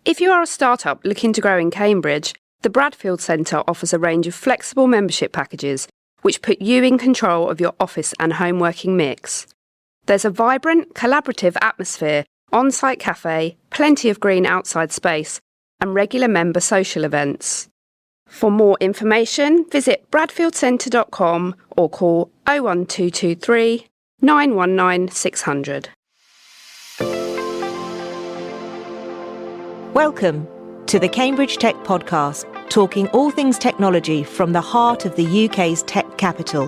If you are a startup looking to grow in Cambridge, the Bradfield Centre offers a range of flexible membership packages which put you in control of your office and home working mix. There's a vibrant, collaborative atmosphere, on-site cafe, plenty of green outside space, and regular member social events. For more information, visit bradfieldcentre.com or call 01223 919 600. Welcome to the Cambridge Tech Podcast, talking all things technology from the heart of the UK's tech capital.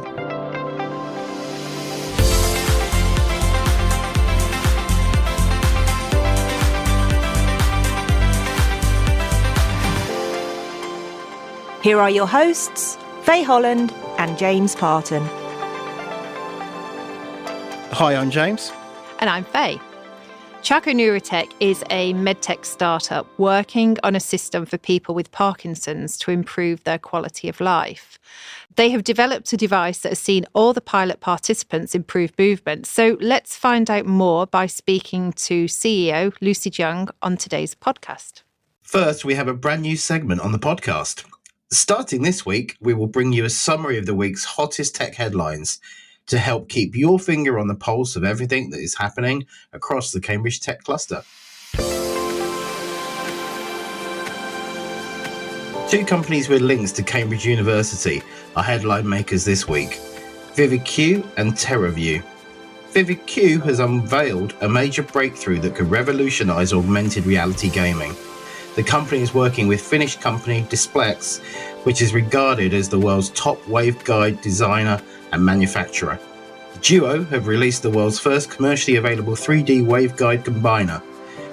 Here are your hosts, Faye Holland and James Parton. Hi, I'm James. And I'm Faye. Charco Neurotech is a medtech startup working on a system for people with Parkinson's to improve their quality of life. They have developed a device that has seen all the pilot participants improve movement. So let's find out more by speaking to CEO Lucy Jung on today's podcast. First, we have a brand new segment on the podcast. Starting this week, we will bring you a summary of the week's hottest tech headlines to help keep your finger on the pulse of everything that is happening across the Cambridge Tech cluster. Two companies with links to Cambridge University are headline makers this week: VividQ and TerraView. VividQ has unveiled a major breakthrough that could revolutionise augmented reality gaming. The company is working with Finnish company Displex, which is regarded as the world's top waveguide designer and manufacturer. The duo have released the world's first commercially available 3D waveguide combiner,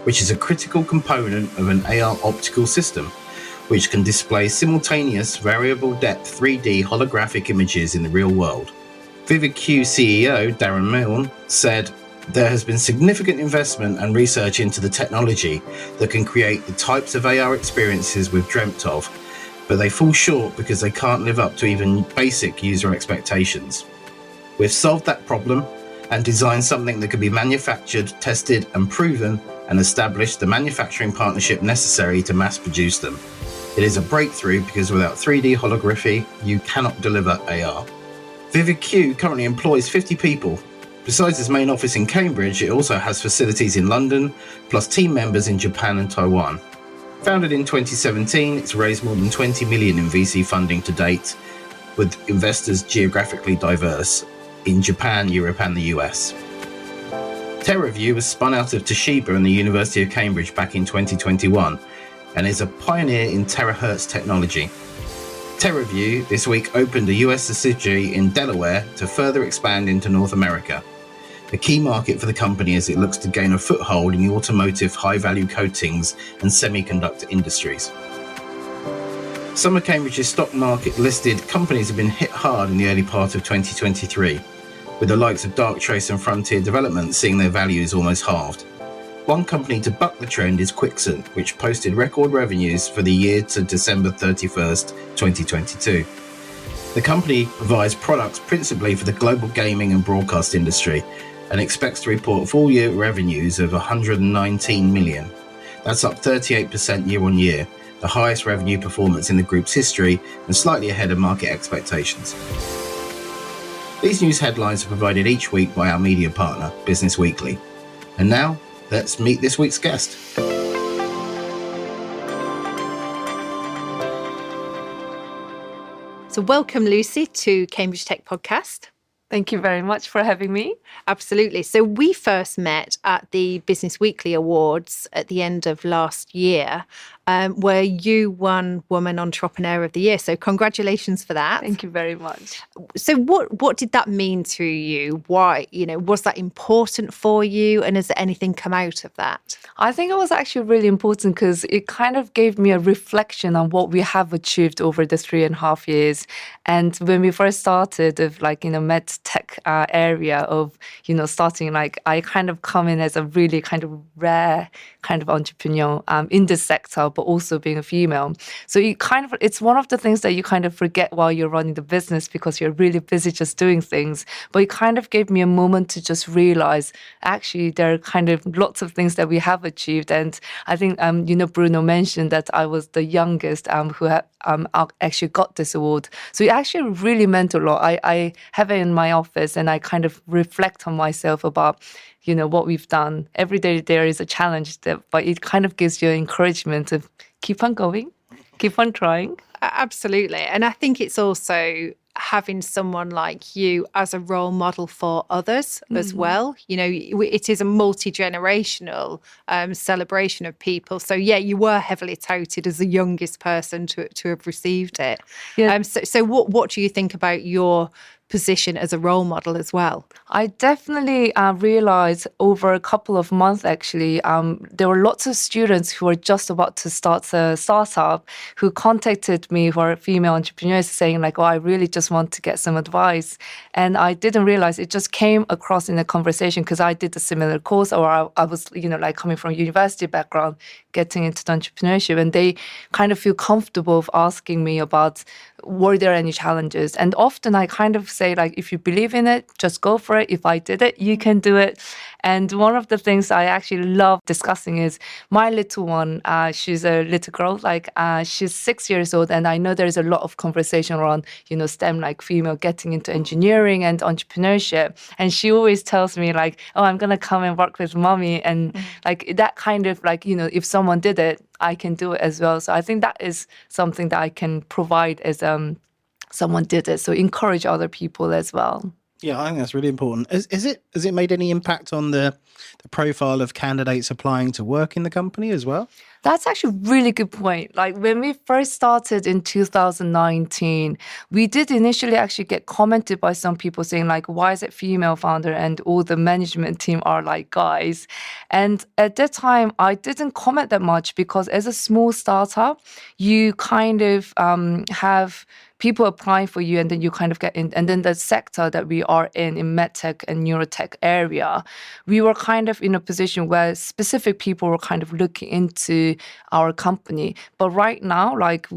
which is a critical component of an AR optical system, which can display simultaneous variable depth 3D holographic images in the real world. VividQ CEO Darren Milne said, "There has been significant investment and research into the technology that can create the types of AR experiences we've dreamt of, but they fall short because they can't live up to even basic user expectations. We've solved that problem and designed something that can be manufactured, tested and proven, and established the manufacturing partnership necessary to mass produce them. It is a breakthrough because without 3D holography, you cannot deliver AR." VividQ currently employs 50 people. Besides its main office in Cambridge, it also has facilities in London, plus team members in Japan and Taiwan. Founded in 2017, it's raised more than 20 million in VC funding to date, with investors geographically diverse in Japan, Europe and the US. TerraView was spun out of Toshiba and the University of Cambridge back in 2021 and is a pioneer in terahertz technology. TerraView this week opened a US subsidiary in Delaware to further expand into North America, a key market for the company as it looks to gain a foothold in the automotive high-value coatings and semiconductor industries. Some of Cambridge's stock market listed companies have been hit hard in the early part of 2023, with the likes of Darktrace and Frontier Development seeing their values almost halved. One company to buck the trend is Quixant, which posted record revenues for the year to December 31st, 2022. The company provides products principally for the global gaming and broadcast industry and expects to report full-year revenues of 119 million. That's up 38% year-on-year, the highest revenue performance in the group's history and slightly ahead of market expectations. These news headlines are provided each week by our media partner, Business Weekly. And now, let's meet this week's guest. So welcome, Lucy, to Cambridge Tech Podcast. Thank you very much for having me. Absolutely. So we first met at the Business Weekly Awards at the end of last year, where you won Woman Entrepreneur of the Year. So congratulations for that. Thank you very much. So what did that mean to you? Why, was that important for you? And has anything come out of that? I think it was actually really important because it kind of gave me a reflection on what we have achieved over the 3.5 years. And when we first started, med tech area of, starting, like, I kind of come in as a really kind of rare kind of entrepreneur in this sector, but also being a female. So it's one of the things that you kind of forget while you're running the business because you're really busy just doing things. But it kind of gave me a moment to just realize, actually, there are kind of lots of things that we have achieved. And I think, Bruno mentioned that I was the youngest who had actually got this award. So it actually really meant a lot. I have it in my office and I kind of reflect on myself about, what we've done. Every day there is a challenge, but it kind of gives you encouragement to keep on going, keep on trying. Absolutely. And I think it's also having someone like you as a role model for others as well. It is a multi-generational celebration of people. So yeah, you were heavily touted as the youngest person to have received it. Yeah. So what do you think about your position as a role model as well? I definitely realized over a couple of months, actually, there were lots of students who were just about to start a startup who contacted me, who are female entrepreneurs, saying like, I really just want to get some advice. And I didn't realize it just came across in a conversation because I did a similar course, or I was, like coming from university background, getting into entrepreneurship, and they kind of feel comfortable of asking me about, were there any challenges? And often I kind of say, like, if you believe in it, just go for it. If I did it, you can do it. And one of the things I actually love discussing is my little one, she's a little girl, like she's 6 years old. And I know there's a lot of conversation around, STEM, like female getting into engineering and entrepreneurship. And she always tells me like, I'm going to come and work with mommy. And like that kind of like, if someone did it, I can do it as well. So I think that is something that I can provide as someone did it. So encourage other people as well. Yeah, I think that's really important. Has it made any impact on the profile of candidates applying to work in the company as well? That's actually a really good point. Like when we first started in 2019, we did initially actually get commented by some people saying like, why is it female founder and all the management team are like guys? And at that time, I didn't comment that much because as a small startup, you kind of have people applying for you and then you kind of get in. And then the sector that we are in medtech and neurotech area, we were kind of in a position where specific people were kind of looking into our company. But right now, like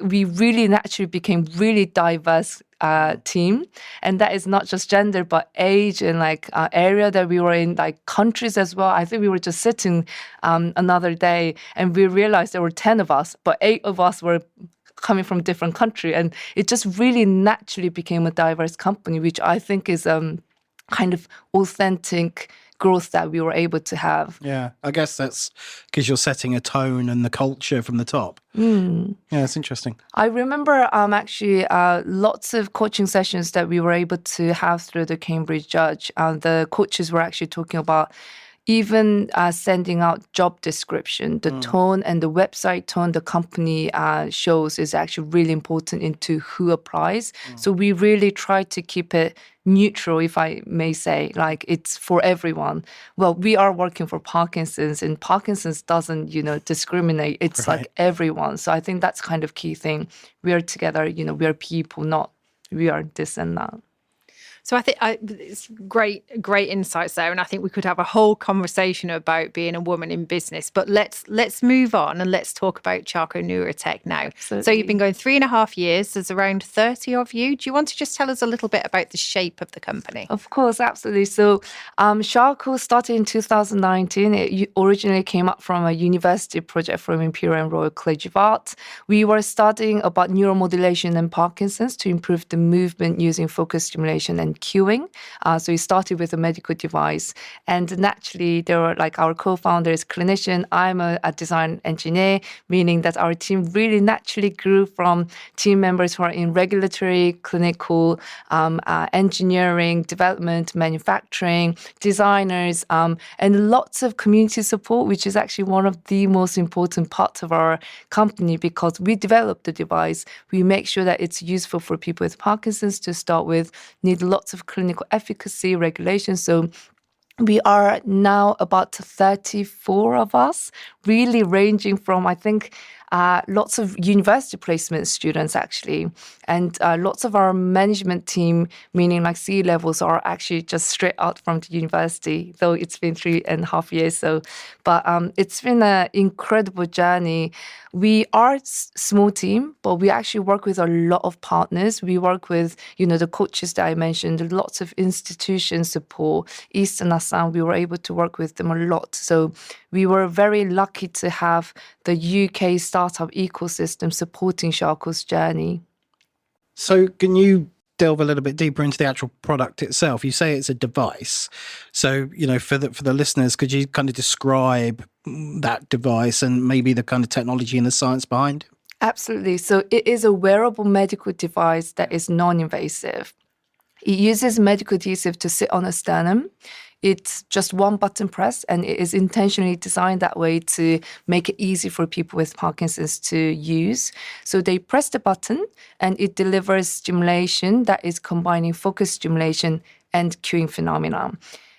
we really naturally became really diverse team. And that is not just gender, but age and like area that we were in, like countries as well. I think we were just sitting another day and we realized there were 10 of us, but 8 of us were coming from different country. And it just really naturally became a diverse company, which I think is kind of authentic growth that we were able to have. Yeah, I guess that's because you're setting a tone and the culture from the top. Yeah, it's interesting. I remember actually lots of coaching sessions that we were able to have through the Cambridge Judge. The coaches were actually talking about even sending out job description, the tone and the website tone the company shows is actually really important into who applies. So we really try to keep it neutral, if I may say, like it's for everyone. Well, we are working for Parkinson's and Parkinson's doesn't, discriminate. It's right. Like everyone. So I think that's kind of key thing. We are together, we are people, not we are this and that. So I think it's great insights there, and I think we could have a whole conversation about being a woman in business. But let's move on and let's talk about Charco Neurotech now. Absolutely. So you've been going 3.5 years. There's around 30 of you. Do you want to just tell us a little bit about the shape of the company? Of course, absolutely. So Charco started in 2019. It originally came up from a university project from Imperial and Royal College of Art. We were studying about neuromodulation and Parkinson's to improve the movement using focus stimulation and cueing. So we started with a medical device. And naturally, there were like our co-founder is clinician. I'm a design engineer, meaning that our team really naturally grew from team members who are in regulatory, clinical, engineering, development, manufacturing, designers, and lots of community support, which is actually one of the most important parts of our company because we develop the device. We make sure that it's useful for people with Parkinson's to start with, need lots of clinical efficacy regulations. So we are now about 34 of us really ranging from, I think, lots of university placement students actually, and lots of our management team, meaning like C-levels, are actually just straight out from the university, though it's been 3.5 years. So, but it's been an incredible journey. We are a small team, but we actually work with a lot of partners. We work with, the coaches that I mentioned, lots of institution support. East and Assam, we were able to work with them a lot. So we were very lucky to have the UK startup ecosystem supporting Charco's journey. So can you delve a little bit deeper into the actual product itself? You say it's a device. So, for the listeners, could you kind of describe that device and maybe the kind of technology and the science behind it? Absolutely. So it is a wearable medical device that is non-invasive. It uses medical adhesive to sit on a sternum. It's just one button press, and it is intentionally designed that way to make it easy for people with Parkinson's to use. So they press the button and it delivers stimulation that is combining focus stimulation and cueing phenomena.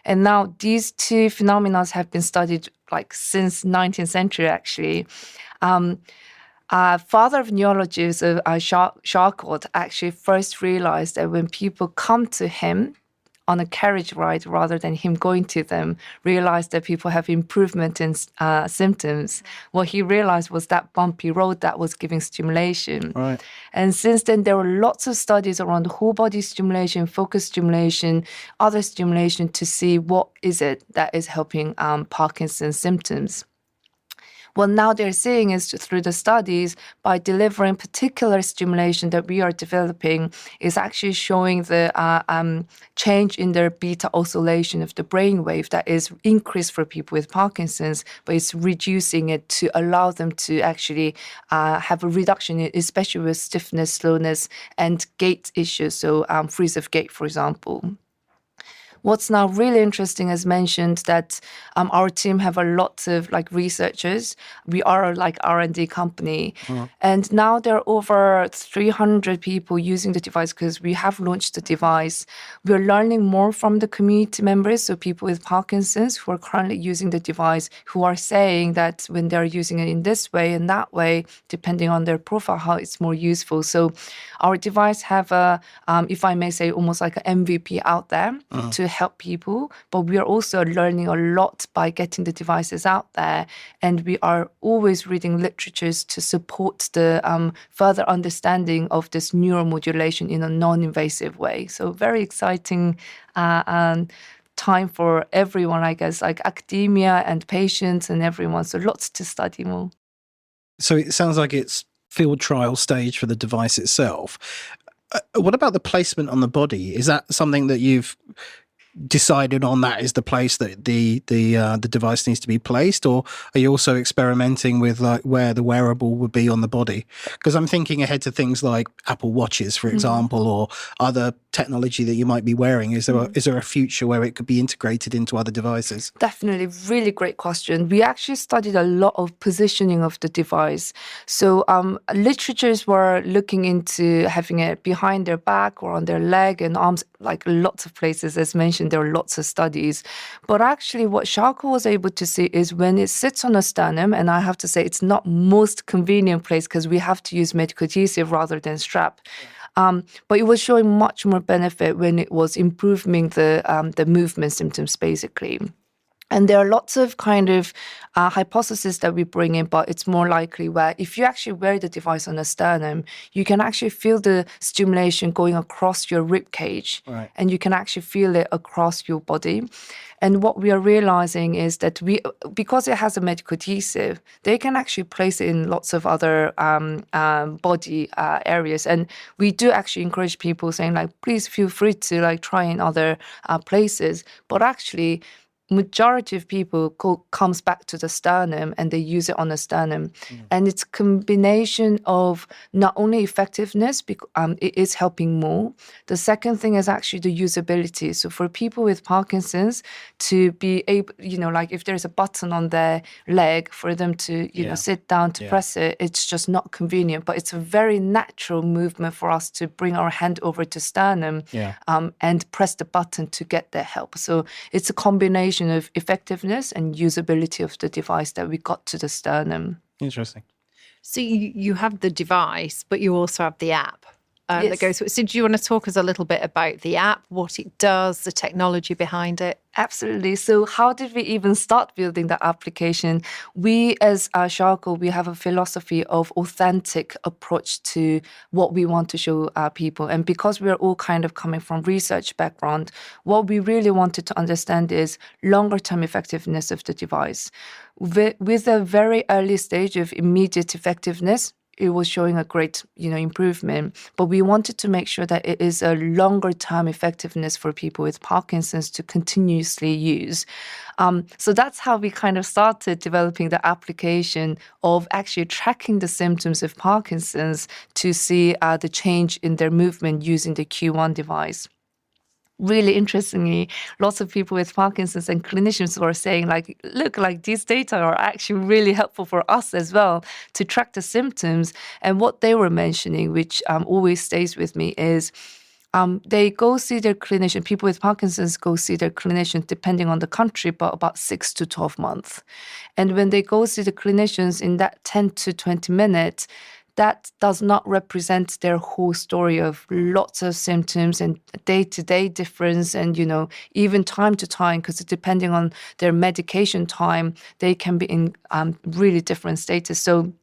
And now these two phenomena have been studied since 19th century actually. Father of neurologists, Charco, actually first realized that when people come to him on a carriage ride rather than him going to them, realized that people have improvement in symptoms. What he realized was that bumpy road that was giving stimulation. Right. And since then, there were lots of studies around whole body stimulation, focus stimulation, other stimulation to see what is it that is helping Parkinson's symptoms. What now they're seeing is through the studies, by delivering particular stimulation that we are developing, is actually showing the change in their beta oscillation of the brainwave that is increased for people with Parkinson's, but it's reducing it to allow them to actually have a reduction, especially with stiffness, slowness, and gait issues, so freeze of gait, for example. What's now really interesting, as mentioned, that our team have a lot of researchers. We are a R&D company. And now there are over 300 people using the device because we have launched the device. We're learning more from the community members, so people with Parkinson's who are currently using the device, who are saying that when they're using it in this way and that way, depending on their profile, how it's more useful. So our device have a, if I may say, almost like an MVP out there to help people, but we are also learning a lot by getting the devices out there, and we are always reading literatures to support the further understanding of this neuromodulation in a non-invasive way. So very exciting time for everyone, I guess, academia and patients and everyone. So lots to study more. So it sounds like it's field trial stage for the device itself. What about the placement on the body? Is that something that you've decided on, that is the place that the device needs to be placed, or are you also experimenting with where the wearable would be on the body? Because I'm thinking ahead to things like Apple Watches, for example, or other technology that you might be wearing. Is there a future where it could be integrated into other devices? Definitely, really great question. We actually studied a lot of positioning of the device. So literatures were looking into having it behind their back or on their leg and arms, lots of places, as mentioned. There are lots of studies. But actually what Charco was able to see is when it sits on a sternum, and I have to say it's not most convenient place because we have to use medical adhesive rather than strap. But it was showing much more benefit when it was improving the movement symptoms, basically. And there are lots of hypotheses that we bring in, but it's more likely where if you actually wear the device on the sternum, you can actually feel the stimulation going across your rib cage, right, and you can actually feel it across your body. And what we are realizing is that because it has a medical adhesive, they can actually place it in lots of other body areas. And we do actually encourage people saying please feel free to try in other places. But actually, majority of people comes back to the sternum and they use it on the sternum. And it's a combination of not only effectiveness, it is helping more. The second thing is actually the usability. So for people with Parkinson's to be able, if there's a button on their leg for them to, sit down to press it, it's just not convenient. But it's a very natural movement for us to bring our hand over to sternum and press the button to get their help. So it's a combination combination of effectiveness and usability of the device that we got to the sternum. Interesting. So you have the device, but you also have the app Yes. that goes with it. So do you want to talk us a little bit about the app, what it does, the technology behind it? Absolutely. So how did we even start building the application? We as Charco, we have a philosophy of authentic approach to what we want to show people. And because we're all kind of coming from research background, what we really wanted to understand is longer term effectiveness of the device. With a very early stage of immediate effectiveness, it was showing a great, improvement. But we wanted to make sure that it is a longer term effectiveness for people with Parkinson's to continuously use. So that's how we kind of started developing the application of actually tracking the symptoms of Parkinson's to see the change in their movement using the Q1 device. Really interestingly, lots of people with Parkinson's and clinicians were saying, look, these data are actually really helpful for us as well to track the symptoms. And what they were mentioning, which always stays with me, is they go see their clinician. People with Parkinson's go see their clinician, depending on the country, but about 6 to 12 months. And when they go see the clinicians in that 10 to 20 minutes, that does not represent their whole story of lots of symptoms and day-to-day difference and, even time to time, because depending on their medication time, they can be in really different status. So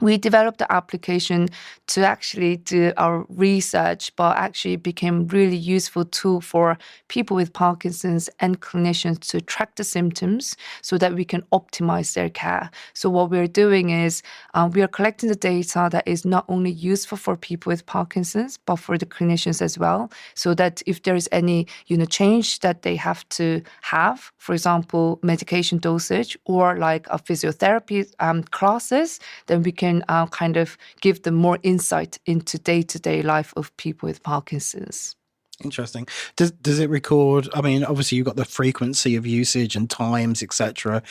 we developed the application to actually do our research, but actually it became really useful tool for people with Parkinson's and clinicians to track the symptoms so that we can optimize their care. So what we're doing is we are collecting the data that is not only useful for people with Parkinson's, but for the clinicians as well, so that if there is any change that they have to have, for example, medication dosage or like a physiotherapy classes, then we can kind of give them more insight into day-to-day life of people with Parkinson's. Interesting. Does it record? I mean, obviously you've got the frequency of usage and times, etc.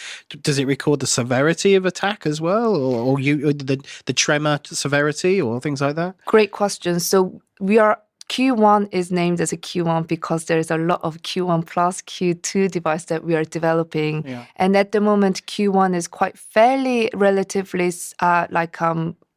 Does it record the severity of attack as well, or the tremor severity or things like that? Great question. So Q1 is named as a Q1 because there is a lot of Q1 plus Q2 device that we are developing. Yeah. And at the moment, Q1 is quite fairly relatively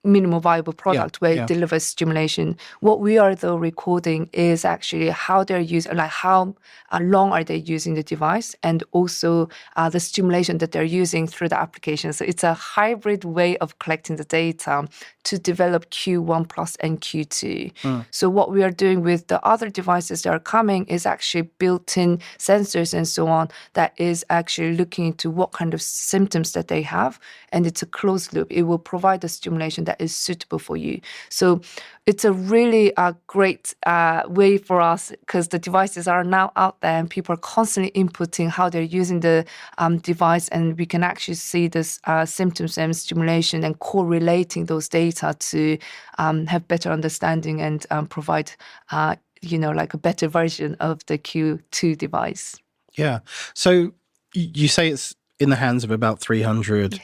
minimal viable product where it delivers stimulation. What we are though recording is actually how they're using, how long are they using the device, and also the stimulation that they're using through the application. So it's a hybrid way of collecting the data to develop Q1 plus and Q2. So what we are doing with the other devices that are coming is actually built-in sensors and so on that is actually looking into what kind of symptoms that they have, and it's a closed loop. It will provide the stimulation that is suitable for you. So it's a really great way for us because the devices are now out there and people are constantly inputting how they're using the device, and we can actually see this symptoms and stimulation and correlating those data to have better understanding and provide a better version of the Q2 device. Yeah. So you say it's in the hands of about 300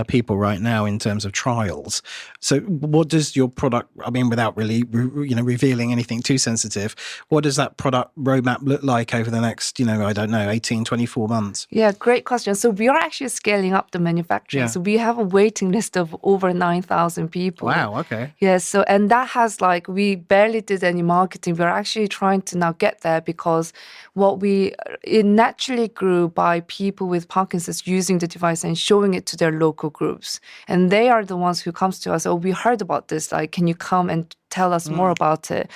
people right now in terms of trials. So what does your product, I mean, without really, revealing anything too sensitive, what does that product roadmap look like over the next, 18, 24 months? Yeah, great question. So we are actually scaling up the manufacturing. Yeah. So we have a waiting list of over 9,000 people. Wow, okay. Yeah, so, and that has we barely did any marketing. We're actually trying to now get there because it naturally grew by people with Parkinson's using the device and showing it to their local groups. And they are the ones who comes to us, oh, we heard about this, can you come and tell us more about it?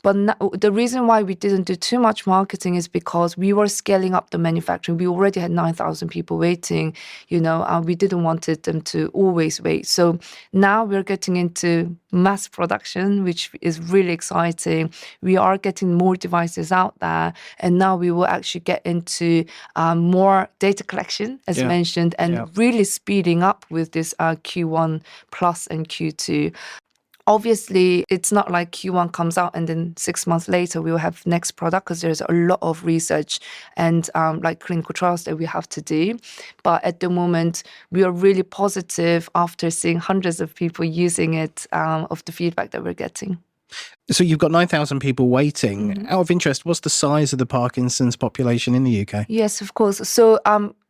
But the reason why we didn't do too much marketing is because we were scaling up the manufacturing. We already had 9,000 people waiting, we didn't want them to always wait. So now we're getting into mass production, which is really exciting. We are getting more devices out there. And now we will actually get into more data collection, as mentioned, and really speeding up with this Q1 plus and Q2. Obviously, it's not like Q1 comes out and then 6 months later we will have next product because there's a lot of research and clinical trials that we have to do. But at the moment, we are really positive after seeing hundreds of people using it of the feedback that we're getting. So you've got 9,000 people waiting. Out of interest, what's the size of the Parkinson's population in the UK? Yes, of course. So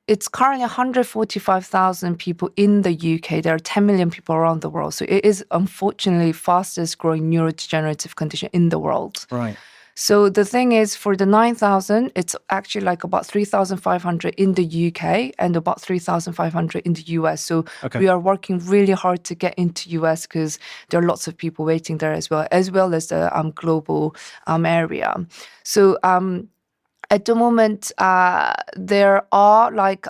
it's currently 145,000 people in the UK. There are 10 million people around the world. So it is unfortunately fastest growing neurodegenerative condition in the world. Right. So the thing is, for the 9,000, it's actually like about 3,500 in the UK and about 3,500 in the US. So we are working really hard to get into US because there are lots of people waiting there as well as the global area. So at the moment, there are like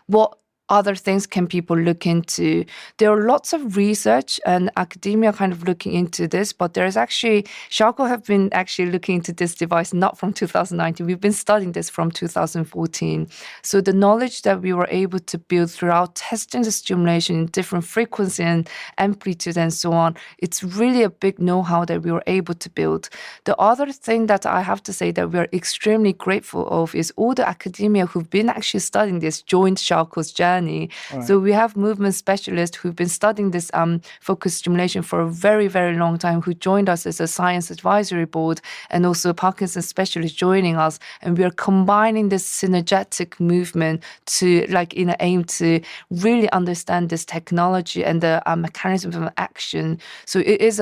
what other things can people look into? There are lots of research and academia kind of looking into this, but there's actually, Charco have been actually looking into this device not from 2019. We've been studying this from 2014. So the knowledge that we were able to build throughout testing the stimulation in different frequency and amplitude and so on, it's really a big know-how that we were able to build. The other thing that I have to say that we're extremely grateful of is all the academia who've been actually studying this joined Charco's journey. Right. So we have movement specialists who've been studying this focus stimulation for a very, very long time, who joined us as a science advisory board, and also Parkinson's specialists joining us. And we are combining this synergetic movement to like in an aim to really understand this technology and the mechanism of action. So it is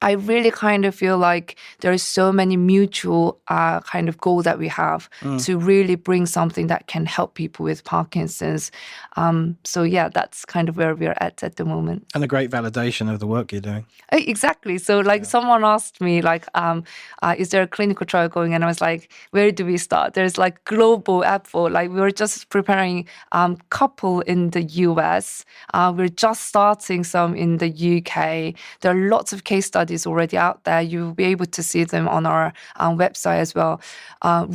I really kind of feel like there is so many mutual kind of goal that we have to really bring something that can help people with Parkinson's. So yeah, that's kind of where we're at the moment. And a great validation of the work you're doing. Exactly. So like someone asked me like, is there a clinical trial going? And I was like, where do we start? There's like global effort. Like we were just preparing couple in the US. We're just starting some in the UK. There are lots of case studies already out there. You'll be able to see them on our website as well.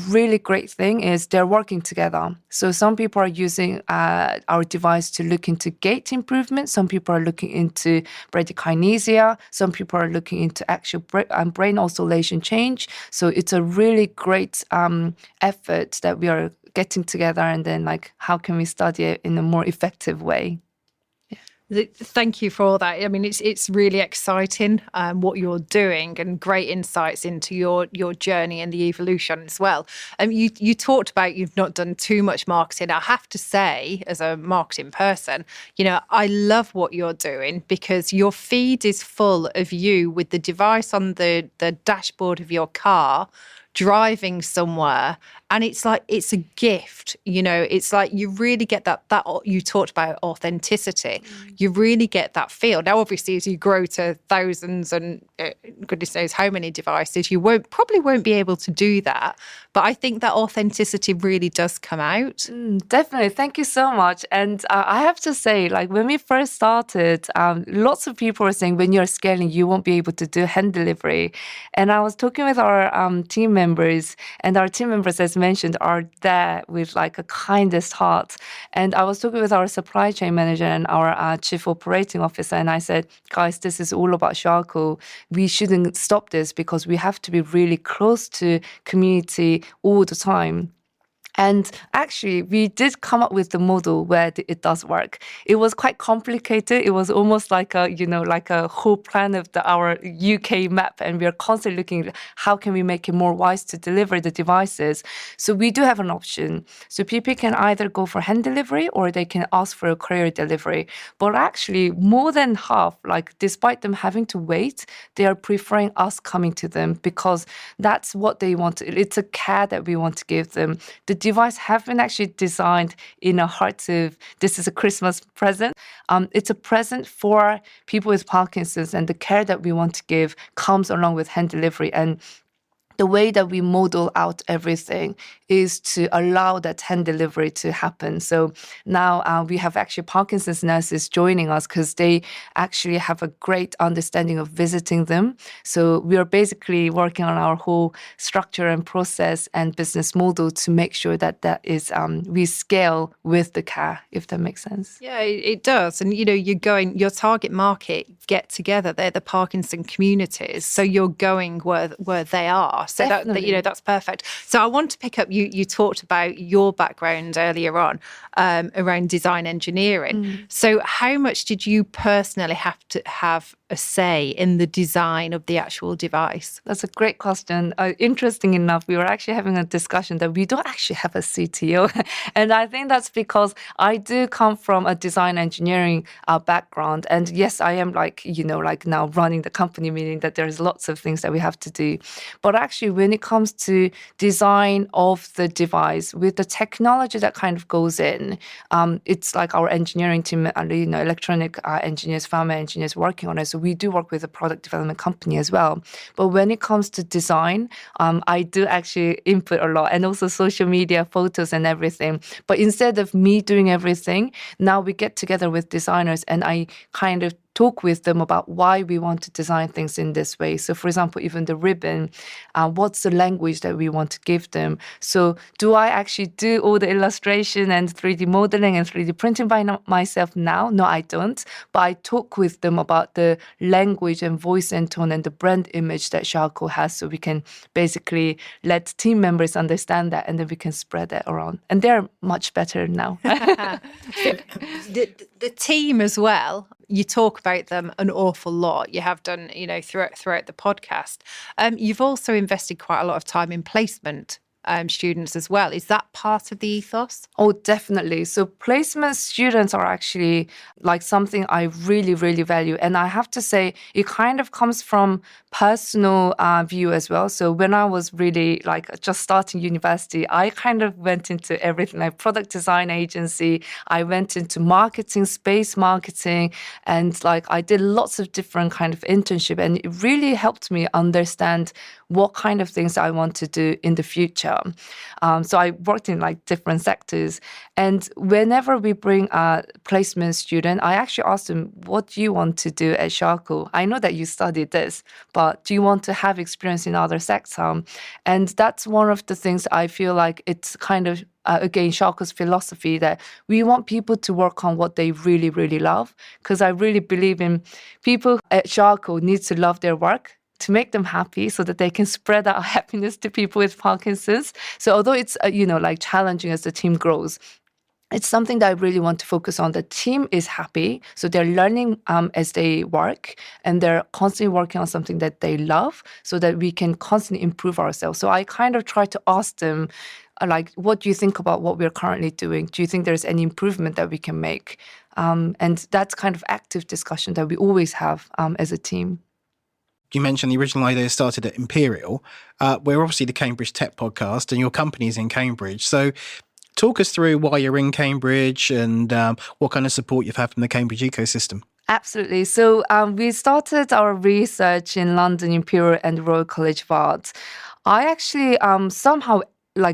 Really great thing is they're working together. So some people are using our device to look into gait improvement. Some people are looking into bradykinesia. Some people are looking into actual brain oscillation change. So it's a really great effort that we are getting together, and then like how can we study it in a more effective way. Thank you for all that. I mean, it's really exciting what you're doing, and great insights into your journey and the evolution as well. You talked about you've not done too much marketing. I have to say, as a marketing person, you know, I love what you're doing because your feed is full of you with the device on the dashboard of your car, driving somewhere, and it's like it's a gift, you know. It's like you really get that you talked about authenticity. You really get that feel. Now obviously as you grow to thousands and goodness knows how many devices, you probably won't be able to do that, but I think that authenticity really does come out. Definitely. Thank you so much. And I have to say, like when we first started, lots of people were saying when you're scaling you won't be able to do hand delivery. And I was talking with our team members, and our team members, as mentioned, are there with like a kindest heart. And I was talking with our supply chain manager and our chief operating officer, and I said, guys, this is all about Charco. We shouldn't stop this because we have to be really close to community all the time. And actually, we did come up with the model where it does work. It was quite complicated. It was almost like a whole plan of our UK map. And we are constantly looking at how can we make it more wise to deliver the devices. So we do have an option. So people can either go for hand delivery or they can ask for a courier delivery. But actually, more than half, like despite them having to wait, they are preferring us coming to them because that's what they want. It's a care that we want to give them. The device have been actually designed in a heart of, this is a Christmas present. It's a present for people with Parkinson's, and the care that we want to give comes along with hand delivery. And the way that we model out everything is to allow that hand delivery to happen. So now we have actually Parkinson's nurses joining us because they actually have a great understanding of visiting them. So we are basically working on our whole structure and process and business model to make sure that is we scale with the care, if that makes sense. Yeah, it does. And you know, your target market get together. They're the Parkinson communities. So you're going where they are. So that that's perfect. So I want to pick up, you talked about your background earlier on around design engineering. So how much did you personally have to have a say in the design of the actual device? That's a great question. Interesting enough, we were actually having a discussion that we don't actually have a CTO. And I think that's because I do come from a design engineering background. And yes, I am like now running the company, meaning that there's lots of things that we have to do. But actually, when it comes to design of the device, with the technology that kind of goes in, it's like our engineering team, electronic engineers, firmware engineers working on it. So we do work with a product development company as well. But when it comes to design, I do actually input a lot, and also social media, photos and everything. But instead of me doing everything, now we get together with designers and I kind of talk with them about why we want to design things in this way. So for example, even the ribbon, what's the language that we want to give them? So do I actually do all the illustration and 3D modeling and 3D printing by myself now? No, I don't. But I talk with them about the language and voice and tone and the brand image that Charco has, so we can basically let team members understand that, and then we can spread that around. And they're much better now. The team as well, you talk about them an awful lot. You have done, throughout the podcast. You've also invested quite a lot of time in placement students as well. Is that part of the ethos? Oh, definitely. So placement students are actually like something I really, really value. And I have to say, it kind of comes from personal view as well. So when I was really like just starting university, I kind of went into everything, like product design agency. I went into marketing, space marketing, and like I did lots of different kind of internship. And it really helped me understand what kind of things I want to do in the future. So I worked in like different sectors. And whenever we bring a placement student, I actually ask them, what do you want to do at Charco? I know that you studied this, but do you want to have experience in other sector? And that's one of the things I feel like it's kind of again, Charco's philosophy that we want people to work on what they really, really love. Because I really believe in people at Charco need to love their work to make them happy so that they can spread out happiness to people with Parkinson's. So although it's, like challenging as the team grows, it's something that I really want to focus on. The team is happy, so they're learning as they work, and they're constantly working on something that they love so that we can constantly improve ourselves. So I kind of try to ask them, like, what do you think about what we're currently doing? Do you think there's any improvement that we can make? And that's kind of active discussion that we always have as a team. You mentioned the original idea started at Imperial. We're obviously the Cambridge Tech podcast, and your company is in Cambridge. So talk us through why you're in Cambridge and what kind of support you've had from the Cambridge ecosystem. Absolutely. So we started our research in London, Imperial and Royal College of Art. I actually somehow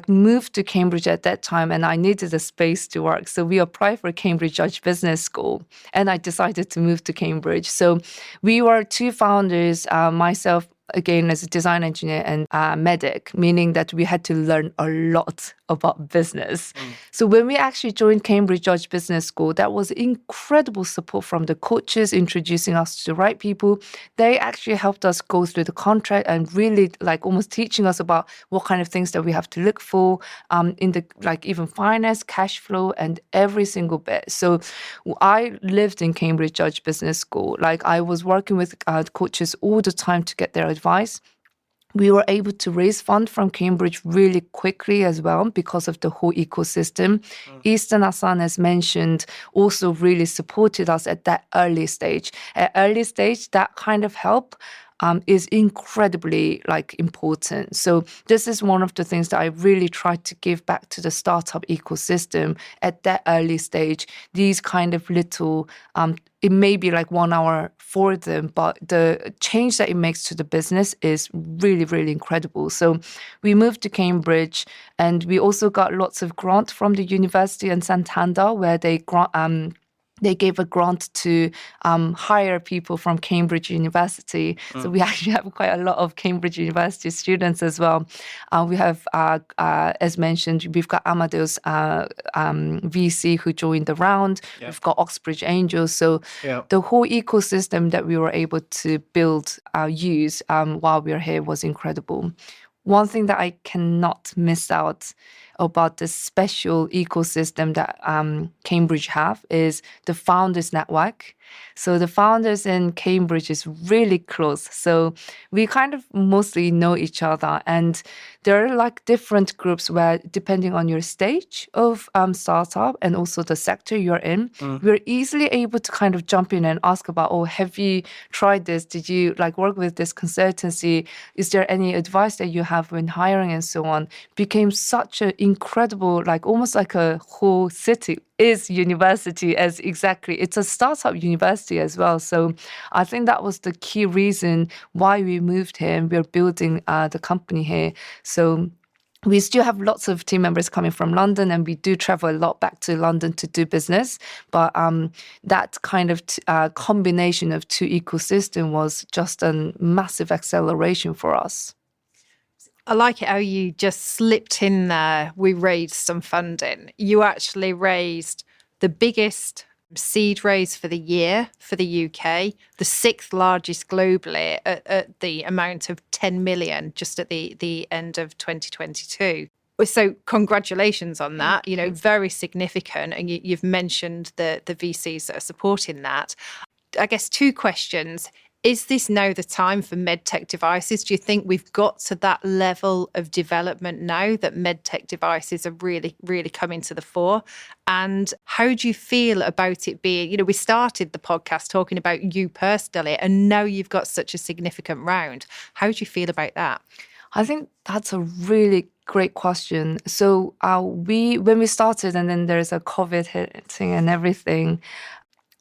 moved to Cambridge at that time, and I needed a space to work. So we applied for Cambridge Judge Business School, and I decided to move to Cambridge. So we were two founders, myself, again, as a design engineer, and medic, meaning that we had to learn a lot about business. So when we actually joined Cambridge Judge Business School, that was incredible support from the coaches introducing us to the right people. They actually helped us go through the contract and really almost teaching us about what kind of things that we have to look for in the even finance, cash flow, and every single bit. So I lived in Cambridge Judge Business School. I was working with coaches all the time to get their advice. We were able to raise funds from Cambridge really quickly as well because of the whole ecosystem. Eastern Asan, as mentioned, also really supported us at that early stage. At early stage, that kind of help is incredibly important. So this is one of the things that I really try to give back to the startup ecosystem at that early stage. These kind of little, it may be 1 hour for them, but the change that it makes to the business is really, really incredible. So we moved to Cambridge, and we also got lots of grant from the university in Santander, where they gave a grant to hire people from Cambridge University. So we actually have quite a lot of Cambridge University students as well. We have, as mentioned, we've got Amadeus VC who joined the round. Yep. We've got Oxbridge Angels. So the whole ecosystem that we were able to build, while we were here was incredible. One thing that I cannot miss out about this special ecosystem that Cambridge have is the Founders Network. So the founders in Cambridge is really close. So we kind of mostly know each other. And there are like different groups where, depending on your stage of startup and also the sector you're in, we're easily able to kind of jump in and ask about, oh, have you tried this? Did you like work with this consultancy? Is there any advice that you have when hiring and so on? Became such an incredible, like almost like a whole city is university as exactly. It's a startup university as well. So I think that was the key reason why we moved here and we're building the company here. So we still have lots of team members coming from London, and we do travel a lot back to London to do business. But that kind of combination of two ecosystems was just a massive acceleration for us. I like it how you just slipped in there. We raised some funding. You actually raised the biggest seed raise for the year for the UK, the 6th largest globally at the amount of 10 million just at the end of 2022. So congratulations on that. You know, very significant. And you've mentioned the VCs that are supporting that. I guess 2 questions. Is this now the time for medtech devices? Do you think we've got to that level of development now that medtech devices are really, really coming to the fore? And how do you feel about it being, you know, we started the podcast talking about you personally, and now you've got such a significant round. How do you feel about that? I think that's a really great question. So when we started, and then there's a COVID hitting and everything,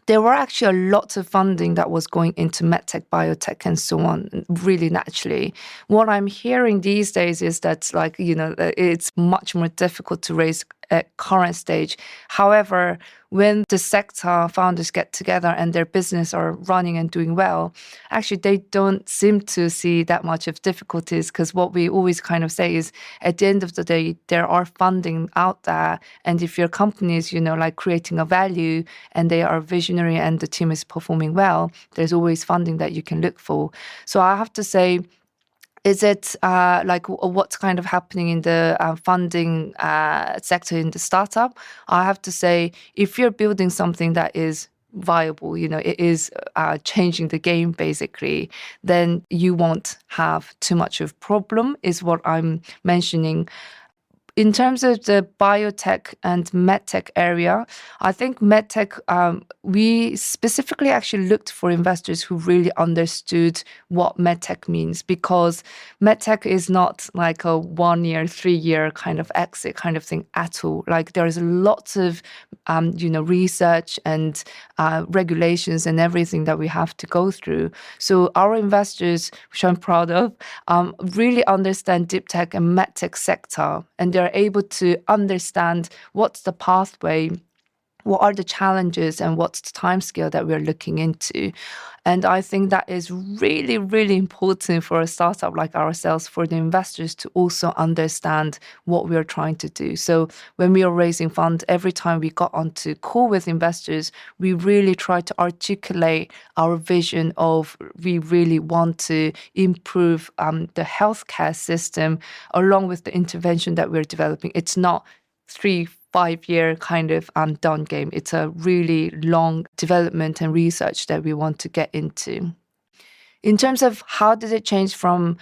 there were actually lots of funding that was going into medtech, biotech, and so on, really naturally. What I'm hearing these days is that, like, you know, it's much more difficult to raise at current stage. However, when the sector founders get together and their business are running and doing well, actually they don't seem to see that much of difficulties, because what we always kind of say is, at the end of the day, there are funding out there. And if your company is, you know, like creating a value and they are visionary and the team is performing well, there's always funding that you can look for. So I have to say, is it like what's kind of happening in the funding sector in the startup? I have to say, if you're building something that is viable, you know, it is changing the game basically, then you won't have too much of problem, is what I'm mentioning. In terms of the biotech and medtech area, I think medtech, we specifically actually looked for investors who really understood what medtech means, because medtech is not like a 1 year, 3 year kind of exit kind of thing at all. Like there is lots of, you know, research and regulations and everything that we have to go through. So our investors, which I'm proud of, really understand deep tech and medtech sector, and they're able to understand what's the pathway, what are the challenges, and what's the timescale that we're looking into. And I think that is really, really important for a startup like ourselves, for the investors to also understand what we are trying to do. So when we are raising funds, every time we got onto call with investors, we really try to articulate our vision of, we really want to improve the healthcare system along with the intervention that we're developing. It's not 3-5 year kind of done game. It's a really long development and research that we want to get into. In terms of how did it change from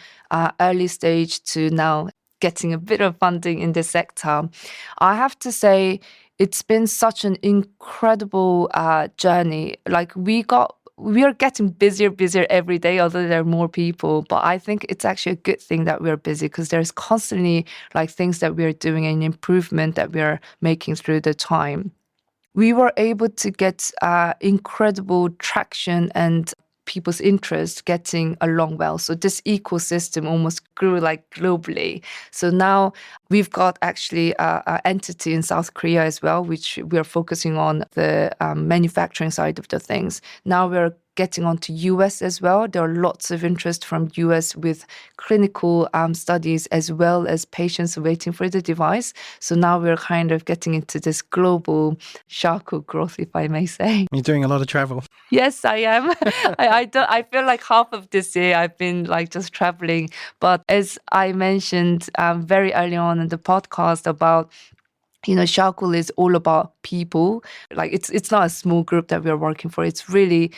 early stage to now getting a bit of funding in this sector, I have to say it's been such an incredible journey. Like we are getting busier every day, although there are more people. But I think it's actually a good thing that we're busy, because there's constantly like things that we're doing and improvement that we're making through the time. We were able to get incredible traction and people's interest getting along well. So this ecosystem almost grew like globally. So now we've got actually an entity in South Korea as well, which we're focusing on the manufacturing side of the things. Now we're getting onto US as well. There are lots of interest from US with clinical studies as well as patients waiting for the device. So now we're kind of getting into this global Charco growth, if I may say. You're doing a lot of travel. Yes, I am. I feel like half of this year I've been like just traveling. But as I mentioned very early on in the podcast about Charco is all about people. Like it's not a small group that we're working for. It's really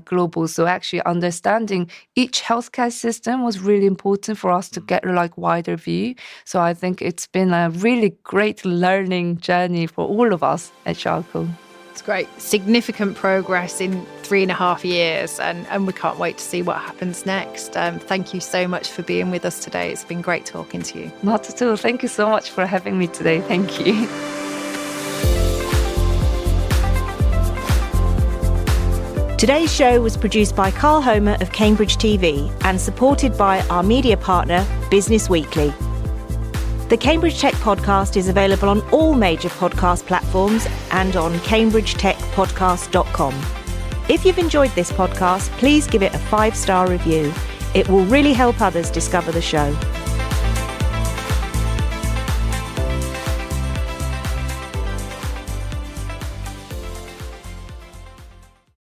global. So actually understanding each healthcare system was really important for us to get a like wider view. So I think it's been a really great learning journey for all of us at Charco. It's great. Significant progress in 3.5 years, and we can't wait to see what happens next. Thank you so much for being with us today. It's been great talking to you. Not at all. Thank you so much for having me today. Thank you. Today's show was produced by Carl Homer of Cambridge TV and supported by our media partner, Business Weekly. The Cambridge Tech Podcast is available on all major podcast platforms and on cambridgetechpodcast.com. If you've enjoyed this podcast, please give it a 5-star review. It will really help others discover the show.